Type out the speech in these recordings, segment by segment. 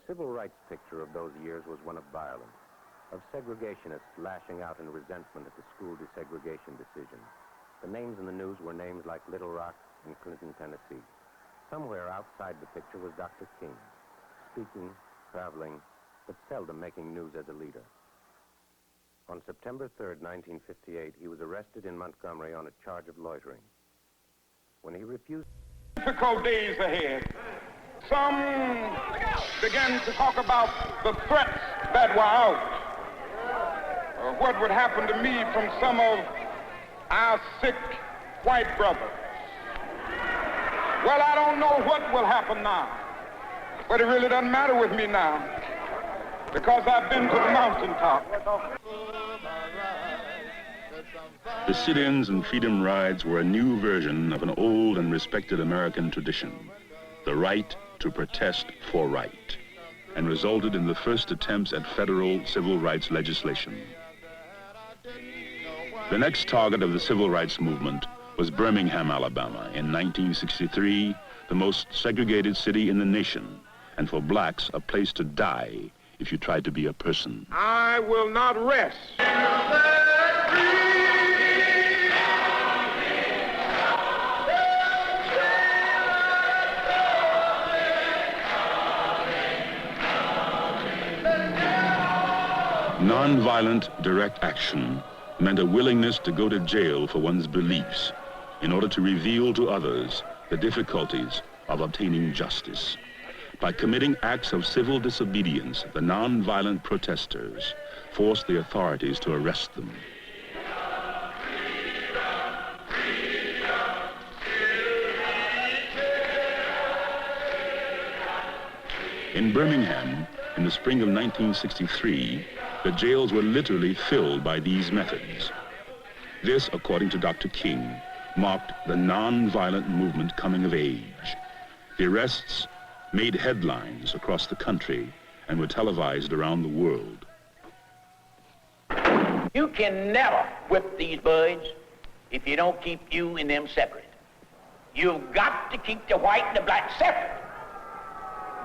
civil rights picture of those years was one of violence, of segregationists lashing out in resentment at the school desegregation decision. The names in the news were names like Little Rock and Clinton, Tennessee. Somewhere outside the picture was Dr. King, speaking, traveling, but seldom making news as a leader. On September 3rd, 1958, he was arrested in Montgomery on a charge of loitering. When he refused... Difficult days ahead. Some began to talk about the threats that were out. What would happen to me from some of our sick white brothers. Well, I don't know what will happen now, but it really doesn't matter with me now, because I've been to the mountaintop. The sit-ins and freedom rides were a new version of an old and respected American tradition, the right to protest for right, and resulted in the first attempts at federal civil rights legislation. The next target of the civil rights movement was Birmingham, Alabama, in 1963, the most segregated city in the nation, and for blacks, a place to die if you tried to be a person. I will not rest. Nonviolent direct action meant a willingness to go to jail for one's beliefs in order to reveal to others the difficulties of obtaining justice. By committing acts of civil disobedience, the nonviolent protesters forced the authorities to arrest them. In Birmingham, in the spring of 1963, the jails were literally filled by these methods. This, according to Dr. King, marked the non-violent movement coming of age. The arrests made headlines across the country and were televised around the world. You can never whip these birds if you don't keep you and them separate. You've got to keep the white and the black separate.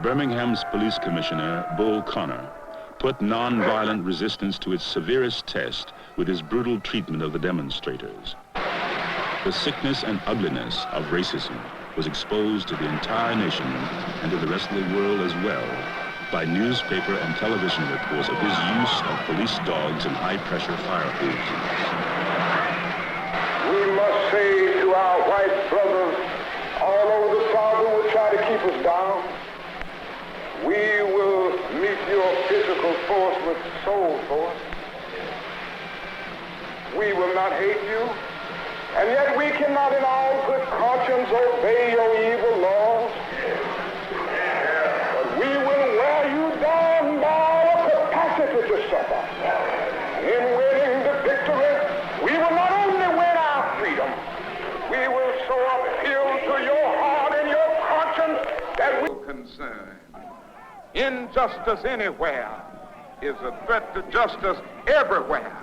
Birmingham's police commissioner, Bull Connor, put nonviolent resistance to its severest test with his brutal treatment of the demonstrators. The sickness and ugliness of racism was exposed to the entire nation and to the rest of the world as well by newspaper and television reports of his use of police dogs and high-pressure fire hoses. We must say to our white brothers all over the South who will try to keep us down, we will meet your physical force with soul force. We will not hate you, and yet we cannot in all good conscience obey your evil laws. But we will wear you down by our capacity to suffer. In winning the victory, we will not only win our freedom, we will so appeal to your heart and your conscience that we will concern. Injustice anywhere is a threat to justice everywhere.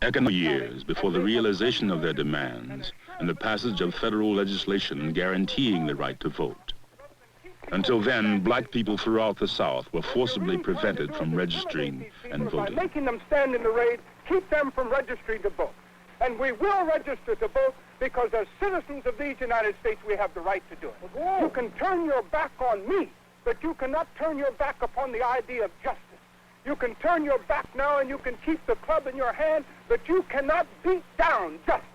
Economic years before the realization of their demands and the passage of federal legislation guaranteeing the right to vote. Until then, black people throughout the South were forcibly prevented from registering and voting. By making them stand in the raid, keep them from registering to vote. And we will register to vote because as citizens of these United States, we have the right to do it. You can turn your back on me, but you cannot turn your back upon the idea of justice. You can turn your back now and you can keep the club in your hand, but you cannot beat down justice.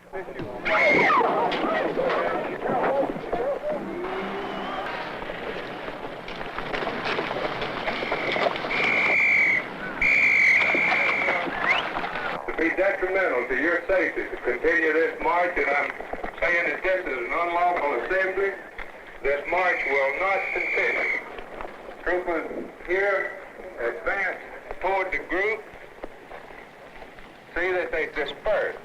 To be detrimental to your safety to continue this march, and I'm saying that this is an unlawful assembly, this march will not continue. Troopers here advance toward the group. See that they disperse.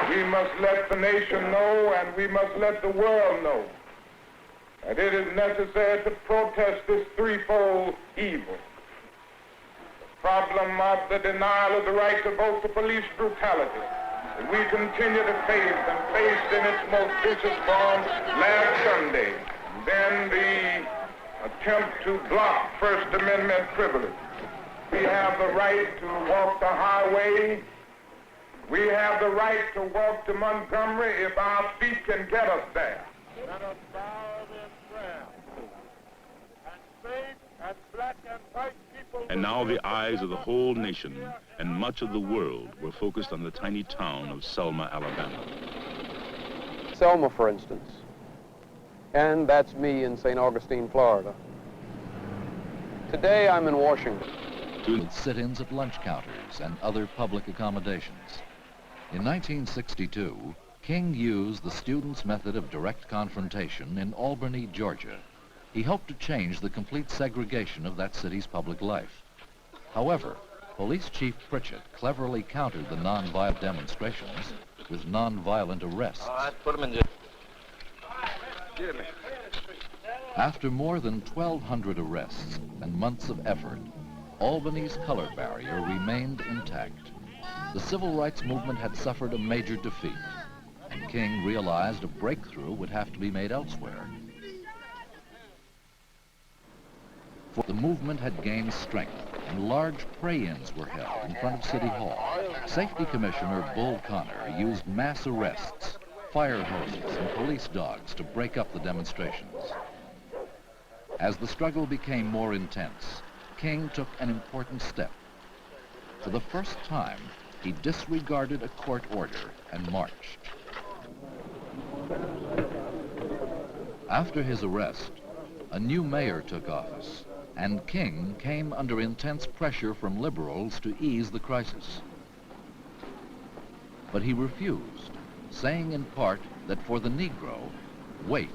We must let the nation know, and we must let the world know that it is necessary to protest this threefold evil. The problem of the denial of the right to vote, to police brutality, that we continue to face and faced in its most vicious form last Sunday. And then the attempt to block First Amendment privilege. We have the right to walk the highway. We have the right to walk to Montgomery if our feet can get us there. Let us bow in prayer. And faith and black and white people... And now the eyes of the whole nation and much of the world were focused on the tiny town of Selma, Alabama. Selma, for instance. And that's me in St. Augustine, Florida. Today I'm in Washington. With sit-ins at lunch counters and other public accommodations. In 1962, King used the students' method of direct confrontation in Albany, Georgia. He hoped to change the complete segregation of that city's public life. However, Police Chief Pritchett cleverly countered the nonviolent demonstrations with nonviolent arrests. All right, put them in jail. Get me. After more than 1,200 arrests and months of effort, Albany's color barrier remained intact. The civil rights movement had suffered a major defeat, and King realized a breakthrough would have to be made elsewhere. For the movement had gained strength, and large pray-ins were held in front of City Hall. Safety Commissioner Bull Connor used mass arrests, fire hoses, and police dogs to break up the demonstrations. As the struggle became more intense, King took an important step. For the first time, he disregarded a court order and marched. After his arrest, a new mayor took office, and King came under intense pressure from liberals to ease the crisis. But he refused, saying in part that for the Negro, wait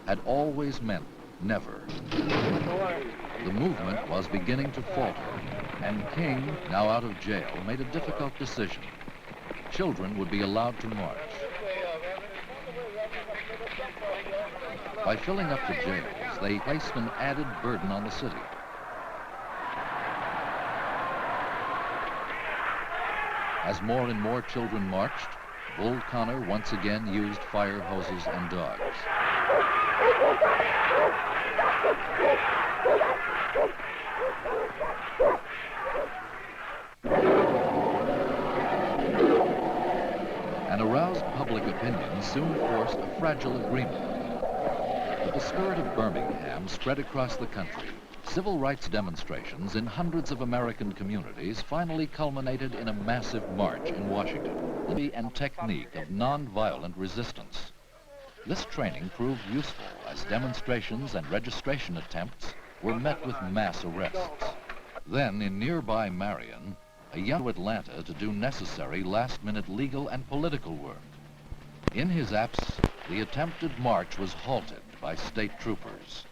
had always meant never. The movement was beginning to falter, and King, now out of jail, made a difficult decision. Children would be allowed to march. By filling up the jails, they placed an added burden on the city. As more and more children marched, Bull Connor once again used fire hoses and dogs. An aroused public opinion soon forced a fragile agreement. But the spirit of Birmingham spread across the country. Civil rights demonstrations in hundreds of American communities finally culminated in a massive march in Washington. And technique of nonviolent resistance. This training proved useful as demonstrations and registration attempts were met with mass arrests. Then in nearby Marion, a young Atlanta to do necessary last-minute legal and political work. In his absence, the attempted march was halted by state troopers.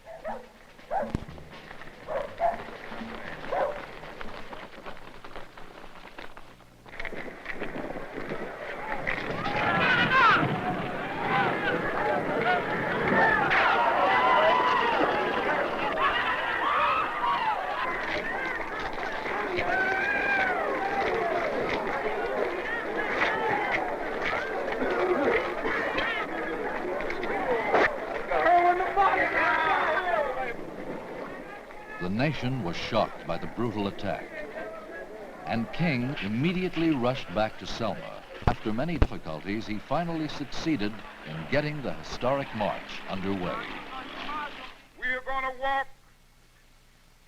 The nation was shocked by the brutal attack, and King immediately rushed back to Selma. After many difficulties, he finally succeeded in getting the historic march underway. We are going to walk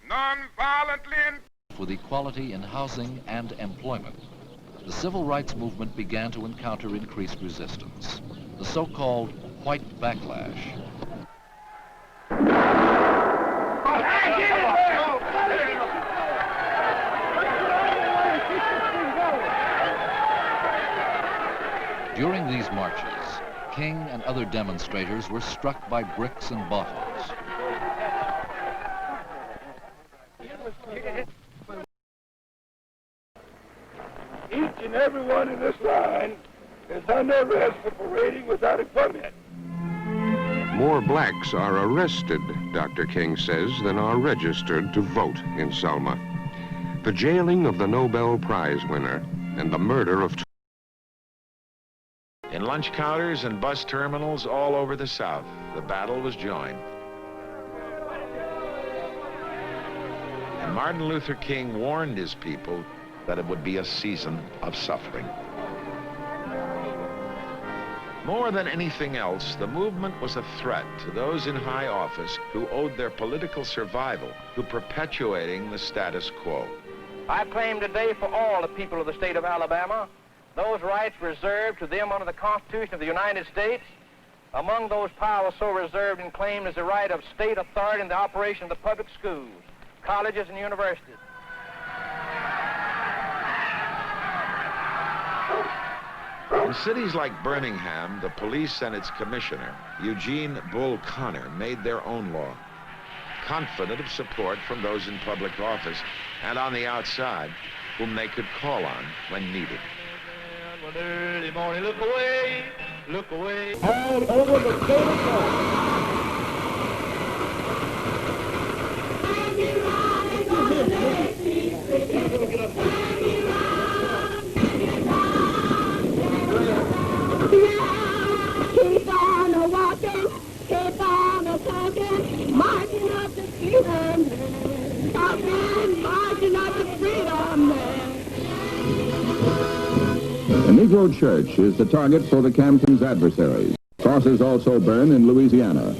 non-violently with equality in housing and employment. The civil rights movement began to encounter increased resistance, the so-called white backlash. During these marches, King and other demonstrators were struck by bricks and bottles. Each and every one in this line is under arrest for parading without a permit. More blacks are arrested, Dr. King says, than are registered to vote in Selma. The jailing of the Nobel Prize winner and the murder of... In lunch counters and bus terminals all over the South, the battle was joined. And Martin Luther King warned his people that it would be a season of suffering. More than anything else, the movement was a threat to those in high office who owed their political survival to perpetuating the status quo. I claim today for all the people of the state of Alabama those rights reserved to them under the Constitution of the United States. Among those powers so reserved and claimed is the right of state authority in the operation of the public schools, colleges, and universities. In cities like Birmingham, the police and its commissioner, Eugene Bull Connor, made their own law, confident of support from those in public office and on the outside, whom they could call on when needed. One early morning, look away, all over the state of Florida. Keep on walking, keep on talking, marching up to freedom, talking, marching up to freedom. A Negro church is the target for the Campton's adversaries. Crosses also burn in Louisiana.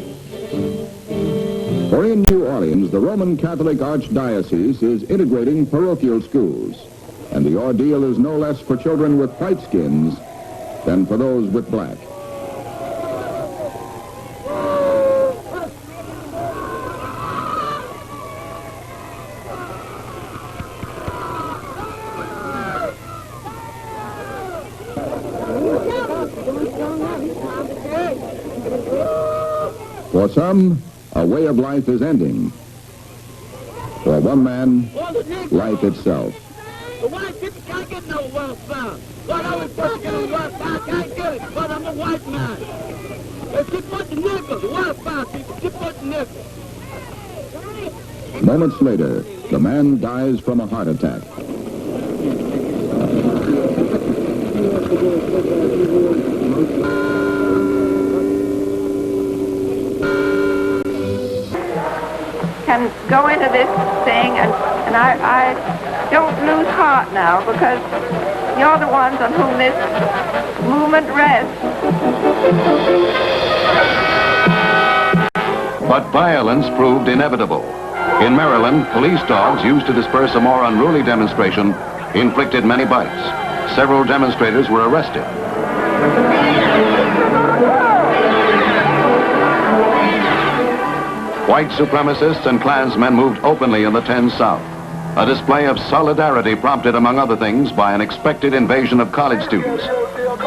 For in New Orleans, the Roman Catholic Archdiocese is integrating parochial schools, and the ordeal is no less for children with white skins than for those with black. For some, a way of life is ending. For one man, life itself. The white people can't get no welfare. But I was supposed to get a welfare, I can't get it, but I'm a white man. They keep putting niggers, the welfare people keep putting niggers. Moments later, the man dies from a heart attack. Can go into this thing, and I don't lose heart now, because you're the ones on whom this movement rests. But violence proved inevitable. In Maryland, police dogs used to disperse a more unruly demonstration inflicted many bites. Several demonstrators were arrested. White supremacists and Klansmen moved openly in the 10 South. A display of solidarity prompted, among other things, by an expected invasion of college students.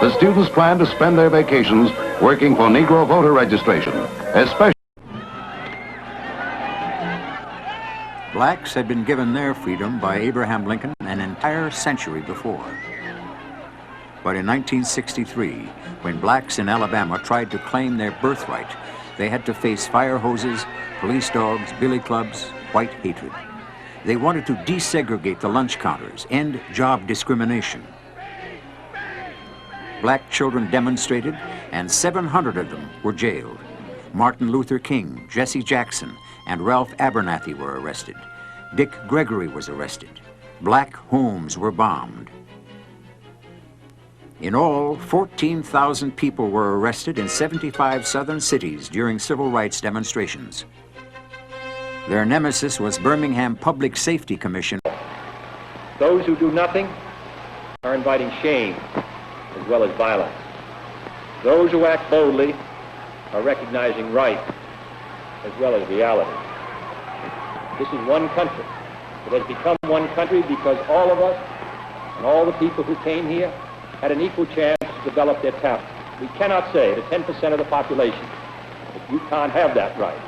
The students planned to spend their vacations working for Negro voter registration, especially... Blacks had been given their freedom by Abraham Lincoln an entire century before. But in 1963, when blacks in Alabama tried to claim their birthright, they had to face fire hoses, police dogs, billy clubs, white hatred. They wanted to desegregate the lunch counters, end job discrimination. Black children demonstrated, and 700 of them were jailed. Martin Luther King, Jesse Jackson, and Ralph Abernathy were arrested. Dick Gregory was arrested. Black homes were bombed. In all, 14,000 people were arrested in 75 southern cities during civil rights demonstrations. Their nemesis was Birmingham Public Safety Commission. Those who do nothing are inviting shame as well as violence. Those who act boldly are recognizing right as well as reality. This is one country. It has become one country because all of us and all the people who came here had an equal chance to develop their talent. We cannot say to 10% of the population that you can't have that right.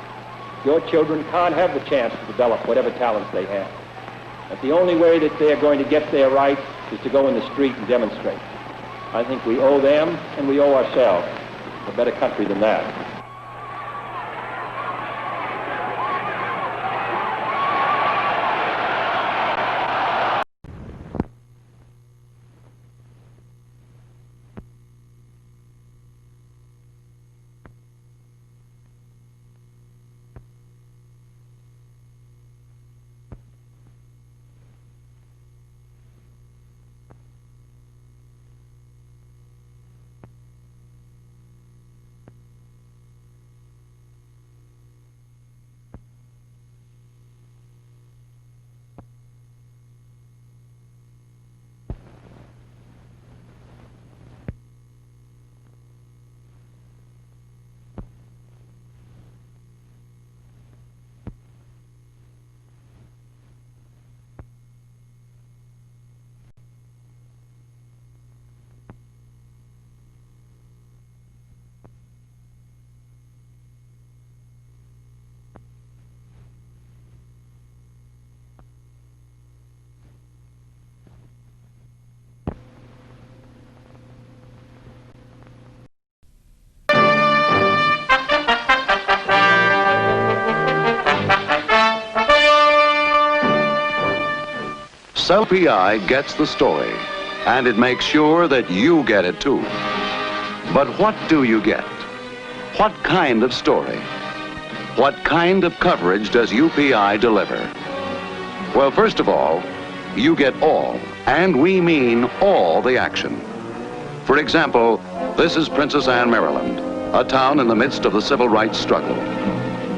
Your children can't have the chance to develop whatever talents they have. But the only way that they're going to get their rights is to go in the street and demonstrate. I think we owe them and we owe ourselves a better country than that. LPI gets the story, and it makes sure that you get it too. But what do you get? What kind of story? What kind of coverage does UPI deliver? Well, first of all, you get all, and we mean all, the action. For example, this is Princess Anne, Maryland, a town in the midst of the civil rights struggle.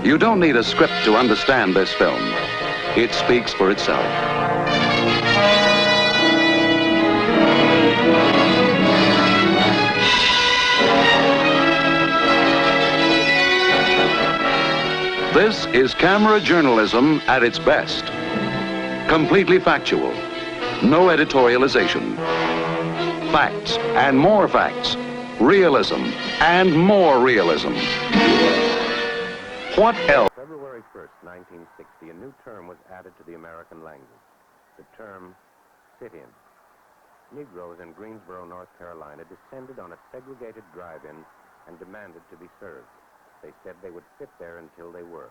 You don't need a script to understand this film. It speaks for itself. This is camera journalism at its best. Completely factual. No editorialization. Facts and more facts. Realism and more realism. What else? February 1st, 1960, a new term was added to the American language. The term sit-in. Negroes in Greensboro, North Carolina descended on a segregated drive-in and demanded to be served. They said they would sit there until they were.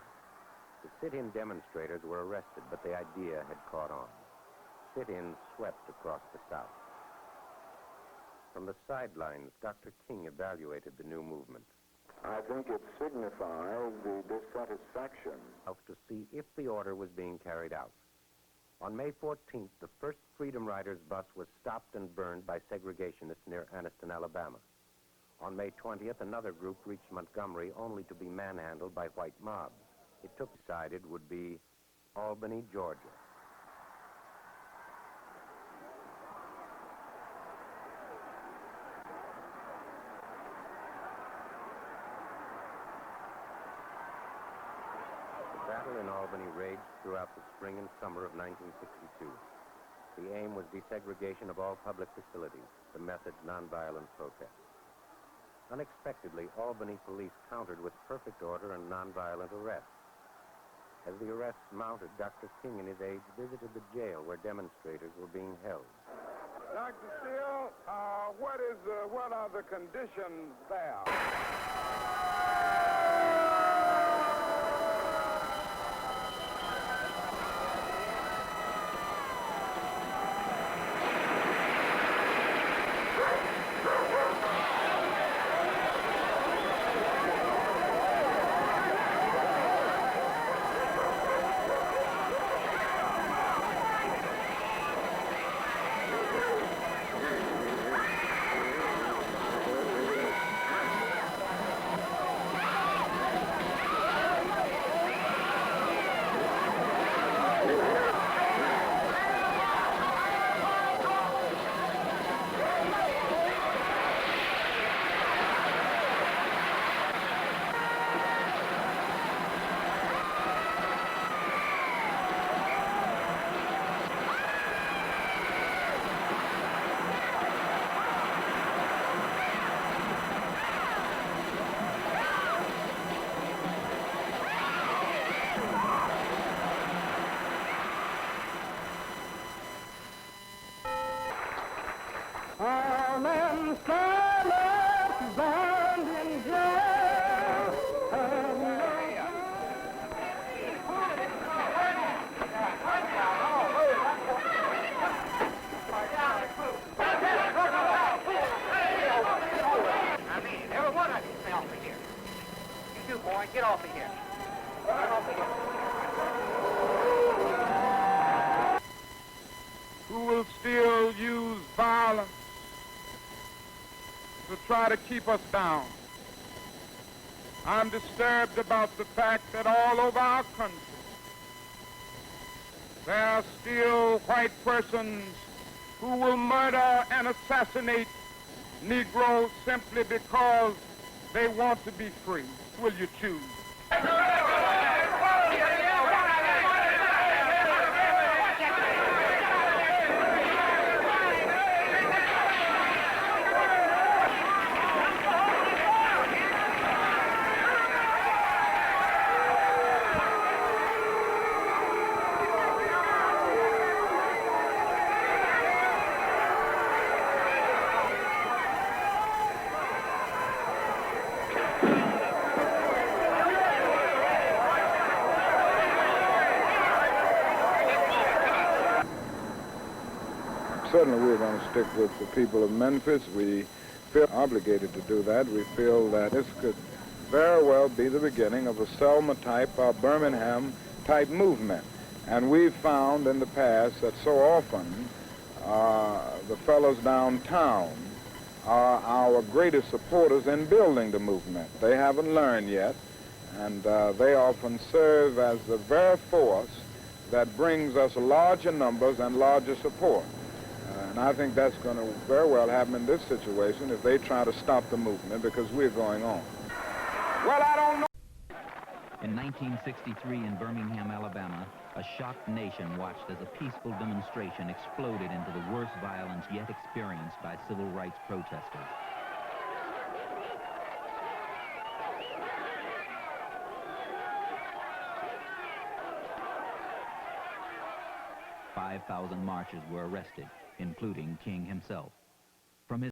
The sit-in demonstrators were arrested, but the idea had caught on. Sit-in swept across the South. From the sidelines, Dr. King evaluated the new movement. I think it signifies the dissatisfaction To see if the order was being carried out. On May 14th, the first Freedom Riders bus was stopped and burned by segregationists near Anniston, Alabama. On May 20th, another group reached Montgomery only to be manhandled by white mobs. It decided would be Albany, Georgia. The battle in Albany raged throughout the spring and summer of 1962. The aim was desegregation of all public facilities, the method nonviolent protest. Unexpectedly, Albany police countered with perfect order and nonviolent arrests. As the arrests mounted, Dr. King and his aides visited the jail where demonstrators were being held. Dr. Steele, what are the conditions there? Get off of here. Get off of here. Who will still use violence to try to keep us down. I'm disturbed about the fact that all over our country there are still white persons who will murder and assassinate Negroes simply because they want to be free. Will you choose? Certainly we're going to stick with the people of Memphis. We feel obligated to do that. We feel that this could very well be the beginning of a Selma-type, Birmingham-type movement. And we've found in the past that so often the fellows downtown are our greatest supporters in building the movement. They haven't learned yet, and they often serve as the very force that brings us larger numbers and larger support. And I think that's going to very well happen in this situation if they try to stop the movement, because we're going on. Well, I don't know. In 1963 in Birmingham, Alabama, a shocked nation watched as a peaceful demonstration exploded into the worst violence yet experienced by civil rights protesters. .5,000 marchers were arrested, including King himself. From his